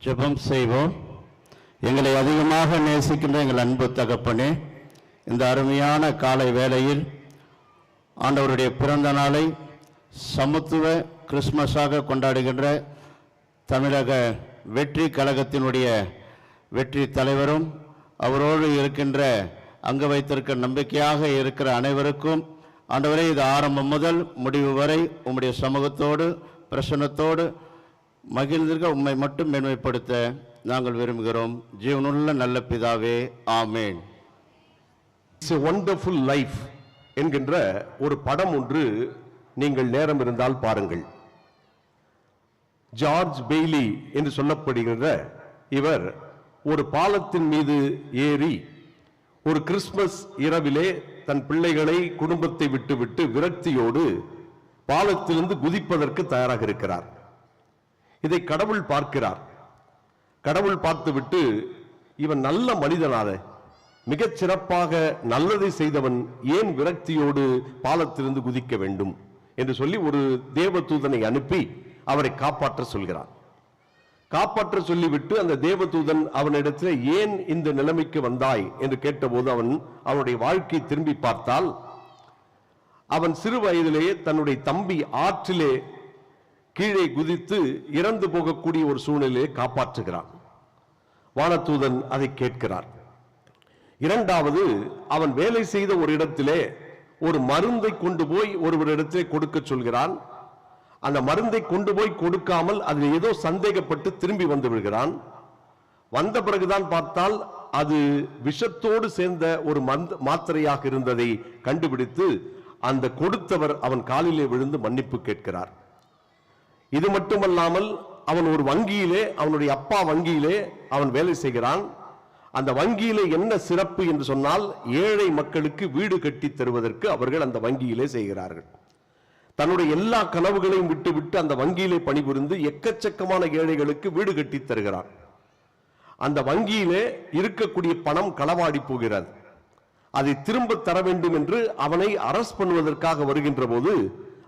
ஜெபம் செய்வோம். எங்களை அதிகமாக நேசிக்கின்ற எங்கள் அன்பு தகப்பனே, இந்த அருமையான காலை வேளையில் ஆண்டவருடைய பிறந்த நாளை சமத்துவ கிறிஸ்மஸாக கொண்டாடுகின்ற தமிழக வெற்றி கழகத்தினுடைய வெற்றி தலைவரும் அவரோடு இருக்கின்ற அங்கு வைத்திருக்க நம்பிக்கையாக இருக்கிற அனைவருக்கும் ஆண்டவரே, இது ஆரம்பம் முதல் முடிவு வரை உம்முடைய சமூகத்தோடு பிரசன்னத்தோடு மகிழ்ந்திருக்க உம்மை மட்டும் மேன்மைப்படுத்த நாங்கள் விரும்புகிறோம். ஜீவனுள்ள நல்ல பிதாவே, ஆமேன். இட்ஸ் எ வண்டர்ஃபுல் லைஃப் என்கின்ற ஒரு படம் ஒன்று நீங்கள் நேரம் இருந்தால் பாருங்கள். ஜார்ஜ் பெய்லி என்று சொல்லப்படுகின்ற இவர் ஒரு பாலத்தின் மீது ஏறி ஒரு கிறிஸ்துமஸ் இரவிலே தன் பிள்ளைகளை குடும்பத்தை விட்டுவிட்டு விரக்தியோடு பாலத்திலிருந்து குதிப்பதற்கு தயாராக இருக்கிறார். இதை கடவுள் பார்க்கிறார். கடவுள் பார்த்துவிட்டு, இவன் நல்ல மனிதனான மிகச் சிறப்பாக நல்லதை செய்தவன் ஏன் விரக்தியோடு பாலத்திலிருந்து குதிக்க வேண்டும் என்று சொல்லி ஒரு தேவதூதனை அனுப்பி அவரை காப்பாற்ற சொல்கிறார். காப்பாற்ற சொல்லிவிட்டு அந்த தேவதூதன் அவனிடத்தில் ஏன் இந்த நிலைமைக்கு வந்தாய் என்று கேட்டபோது அவனுடைய வாழ்க்கையை திரும்பி பார்த்தால், அவன் சிறு வயதிலேயே தன்னுடைய தம்பி ஆற்றிலே கீழே குதித்து இறந்து போகக்கூடிய ஒரு சூழ்நிலையை காப்பாற்றுகிறான். வானதூதன் அதை கேட்கிறார். இரண்டாவது, அவன் வேலை செய்த ஒரு இடத்திலே ஒரு மருந்தை கொண்டு போய் ஒருவரிடத்திலே கொடுக்க சொல்கிறான். அந்த மருந்தை கொண்டு போய் கொடுக்காமல் அதில் ஏதோ சந்தேகப்பட்டு திரும்பி வந்து விடுகிறான். வந்த பிறகுதான் பார்த்தால் அது விஷத்தோடு சேர்ந்த ஒரு மாத்திரையாக இருந்ததை கண்டுபிடித்து அந்த கொடுத்தவர் அவன் காலிலே விழுந்து மன்னிப்பு கேட்கிறார். இது மட்டுமல்லாமல் அவன் ஒரு வங்கியிலே, அவனுடைய அப்பா வங்கியிலே அவன் வேலை செய்கிறான். அந்த வங்கியிலே என்ன சிறப்பு என்று சொன்னால், ஏழை மக்களுக்கு வீடு கட்டி தருவதற்கு அவர்கள் அந்த வங்கியிலே செய்கிறார்கள். தன்னுடைய எல்லா கனவுகளையும் விட்டுவிட்டு அந்த வங்கியிலே பணிபுரிந்து எக்கச்சக்கமான ஏழைகளுக்கு வீடு கட்டி தருகிறான். அந்த வங்கியிலே இருக்கக்கூடிய பணம் களவாடி போகிறது. அதை திரும்ப தர வேண்டும் என்று அவனை அரெஸ்ட் பண்ணுவதற்காக வருகின்ற போது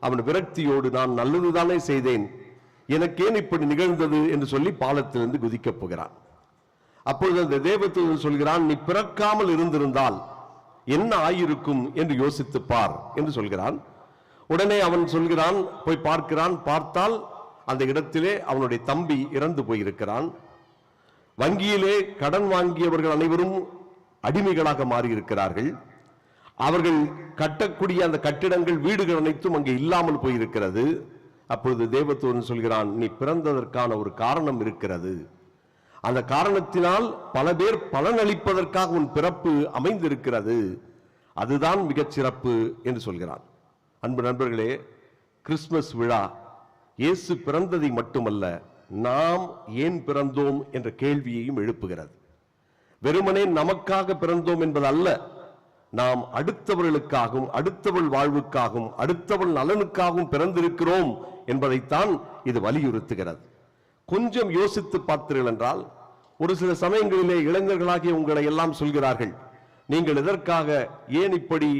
அவன் விரக்தியோடு, நான் நல்லதுதானே செய்தேன், எனக்கேன் இப்படி நிகழ்ந்தது என்று சொல்லி பாலத்திலிருந்து குதிக்கப் போகிறான். அப்பொழுது அந்த தேவதூதன் சொல்கிறான், நீ பிறக்காமல் இருந்திருந்தால் என்ன ஆயிருக்கும் என்று யோசித்து பார் என்று சொல்கிறான். உடனே அவன் சொல்கிறான், போய் பார்க்கிறான். பார்த்தால் அந்த இடத்திலே அவனுடைய தம்பி இறந்து போயிருக்கிறான். வங்கியிலே கடன் வாங்கியவர்கள் அனைவரும் அடிமைகளாக மாறியிருக்கிறார்கள். அவர்கள் கட்டக்கூடிய அந்த கட்டிடங்கள், வீடுகள் அனைத்தும் அங்கே இல்லாமல் போயிருக்கிறது. அப்பொழுது தேவதூதன் சொல்கிறான், நீ பிறந்ததற்கான ஒரு காரணம் இருக்கிறது. அந்த காரணத்தினால் பல பேர் பலனளிப்பதற்காக உன் பிறப்பு அமைந்திருக்கிறது. அதுதான் மிகச் சிறப்பு என்று சொல்கிறான். அன்பு நண்பர்களே, கிறிஸ்துமஸ் விழா இயேசு பிறந்ததை மட்டுமல்ல, நாம் ஏன் பிறந்தோம் என்ற கேள்வியையும் எழுப்புகிறது. வெறுமனே நமக்காக பிறந்தோம் என்பது அல்ல, நாம் அடுத்தவர்களுக்காகவும் அடுத்தவள் வாழ்வுக்காகவும் அடுத்தவள் நலனுக்காகவும் பிறந்திருக்கிறோம் என்பதைத்தான் இது வலியுறுத்துகிறது. கொஞ்சம் யோசித்து பார்த்தீர்கள் என்றால், ஒரு சில சமயங்களிலே இளைஞர்களாகிய உங்களை எல்லாம் சொல்கிறார்கள், நீங்கள் எதற்காக ஏன் இப்படி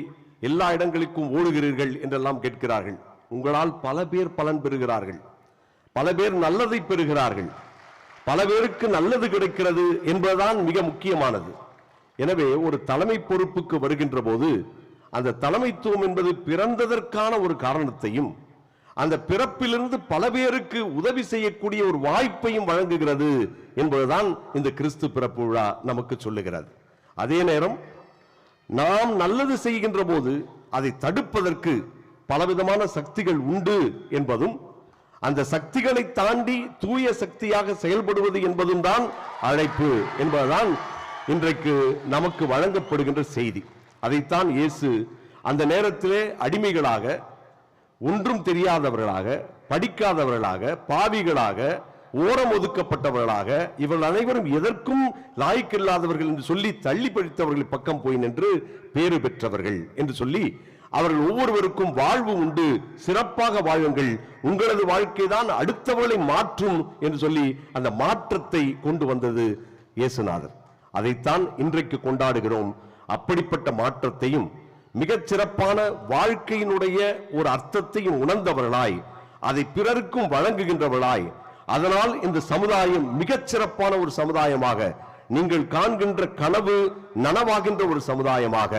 எல்லா இடங்களுக்கும் ஓடுகிறீர்கள் என்றெல்லாம் கேட்கிறார்கள். உங்களால் பல பேர் பலன் பெறுகிறார்கள், பல பேர் நல்லதை பெறுகிறார்கள், பல பேருக்கு நல்லது கிடைக்கிறது என்பதுதான் மிக முக்கியமானது. எனவே ஒரு தலைமை பொறுப்புக்கு வருகின்ற போது அந்த தலைமைத்துவம் என்பது பிறந்ததற்கான ஒரு காரணத்தையும் அந்த பிறப்பிலிருந்து பல பேருக்கு உதவி செய்யக்கூடிய ஒரு வாய்ப்பையும் வழங்குகிறது என்பதுதான் இந்த கிறிஸ்து பிறப்பு விழா நமக்கு சொல்லுகிறது. அதே நேரம் நாம் நல்லது செய்கின்ற போது அதை தடுப்பதற்கு பலவிதமான சக்திகள் உண்டு என்பதும், அந்த சக்திகளை தாண்டி தூய சக்தியாக செயல்படுவது என்பதும் தான் அழைப்பு என்பதுதான் இன்றைக்கு நமக்கு வழங்கப்படுகின்ற செய்தி. அதைத்தான் இயேசு அந்த நேரத்திலே அடிமைகளாக, ஒன்றும் தெரியாதவர்களாக, படிக்காதவர்களாக, பாவிகளாக, ஓரம் ஒதுக்கப்பட்டவர்களாக, இவர்கள் அனைவரும் எதற்கும் லாய்க்கில்லாதவர்கள் என்று சொல்லி தள்ளி பழித்தவர்கள் பக்கம் போய் நின்று பேறு பெற்றவர்கள் என்று சொல்லி, அவர்கள் ஒவ்வொருவருக்கும் வாழ்வு உண்டு, சிறப்பாக வாழுங்கள், உங்களது வாழ்க்கை தான் அடுத்தவர்களை மாற்றும் என்று சொல்லி அந்த மாற்றத்தை கொண்டு வந்தது இயேசுநாதர். அதைத்தான் இன்றைக்கு கொண்டாடுகிறோம். அப்படிப்பட்ட மாற்றத்தையும் மிகச் சிறப்பான வாழ்க்கையினுடைய ஒரு அர்த்தத்தையும் உணர்ந்தவர்களாய், அதை பிறருக்கும் வழங்குகின்றவர்களாய், அதனால் இந்த சமுதாயம் மிகச் சிறப்பான ஒரு சமுதாயமாக, நீங்கள் காண்கின்ற கனவு நனவாகின்ற ஒரு சமுதாயமாக,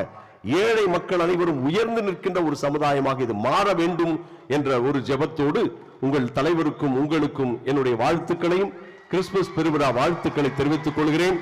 ஏழை மக்கள் அனைவரும் உயர்ந்து நிற்கின்ற ஒரு சமுதாயமாக இது மாற வேண்டும் என்ற ஒரு ஜெபத்தோடு உங்கள் தலைவருக்கும் உங்களுக்கும் என்னுடைய வாழ்த்துக்களையும் கிறிஸ்துமஸ் பெருவிழா வாழ்த்துக்களை தெரிவித்துக் கொள்கிறேன்.